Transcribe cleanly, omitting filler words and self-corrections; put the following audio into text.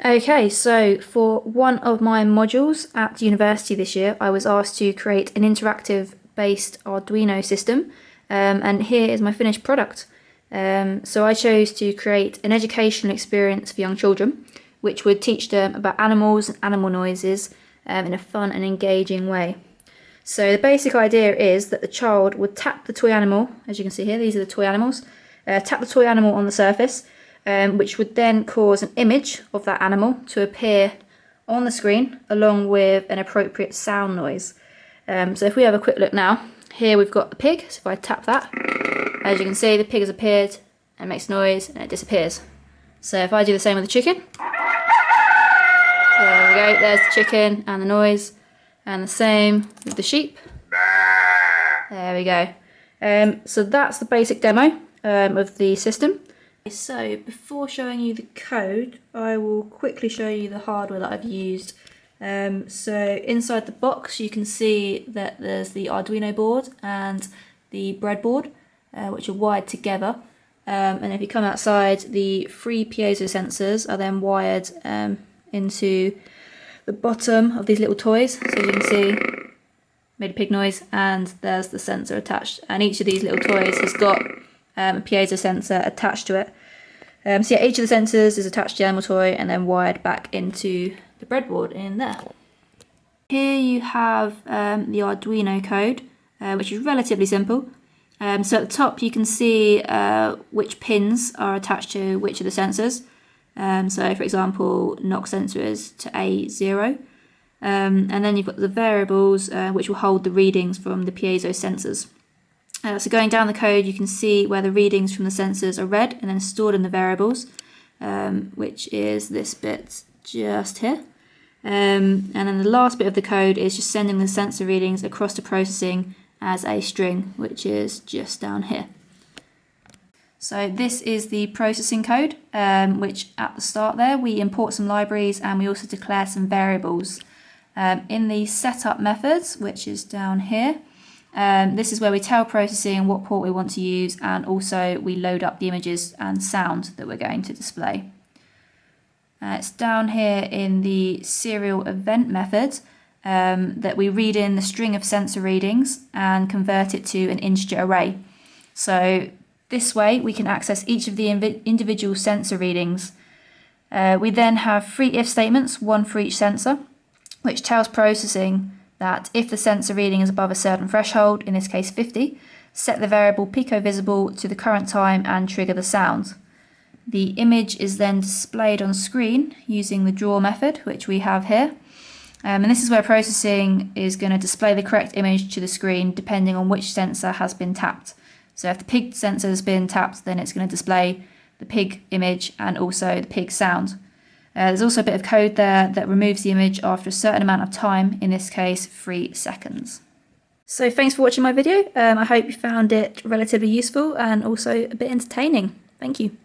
Okay, so for one of my modules at university this year, I was asked to create an interactive based Arduino system, and here is my finished product. So I chose to create an educational experience for young children, which would teach them about animals and animal noises in a fun and engaging way. So the basic idea is that the child would tap the toy animal, as you can see here, these are the toy animals, tap the toy animal on the surface, which would then cause an image of that animal to appear on the screen along with an appropriate sound noise. So if we have a quick look now, here we've got the pig, so if I tap that, as you can see the pig has appeared and makes noise and it disappears. So if I do the same with the chicken, there we go, there's the chicken and the noise, and the same with the sheep. There we go. So that's the basic demo of the system. So before showing you the code, I will quickly show you the hardware that I've used. So inside the box you can see that there's the Arduino board and the breadboard, which are wired together. And if you come outside, the 3 piezo sensors are then wired into the bottom of these little toys. So you can see, made a pig noise, and there's the sensor attached. And each of these little toys has got a piezo sensor attached to it. So yeah, each of the sensors is attached to the animal toy and then wired back into the breadboard in there. Here you have the Arduino code, which is relatively simple. So at the top you can see which pins are attached to which of the sensors. So for example, knock sensor is to A0. And then you've got the variables which will hold the readings from the piezo sensors. So going down the code you can see where the readings from the sensors are read and then stored in the variables, which is this bit just here. And then the last bit of the code is just sending the sensor readings across to processing as a string, which is just down here. So this is the processing code, which at the start there we import some libraries and we also declare some variables. In the setup methods, which is down here, this is where we tell processing what port we want to use, and also we load up the images and sound that we're going to display. It's down here in the serial event method that we read in the string of sensor readings and convert it to an integer array. So this way we can access each of the individual sensor readings. We then have 3 if statements, one for each sensor, which tells processing that if the sensor reading is above a certain threshold, in this case 50, set the variable pico visible to the current time and trigger the sound. The image is then displayed on screen using the draw method, which we have here. And this is where processing is going to display the correct image to the screen depending on which sensor has been tapped. So if the pig sensor has been tapped, then it's going to display the pig image and also the pig sound. There's also a bit of code there that removes the image after a certain amount of time, in this case 3 seconds. So thanks for watching my video. I hope you found it relatively useful and also a bit entertaining. Thank you.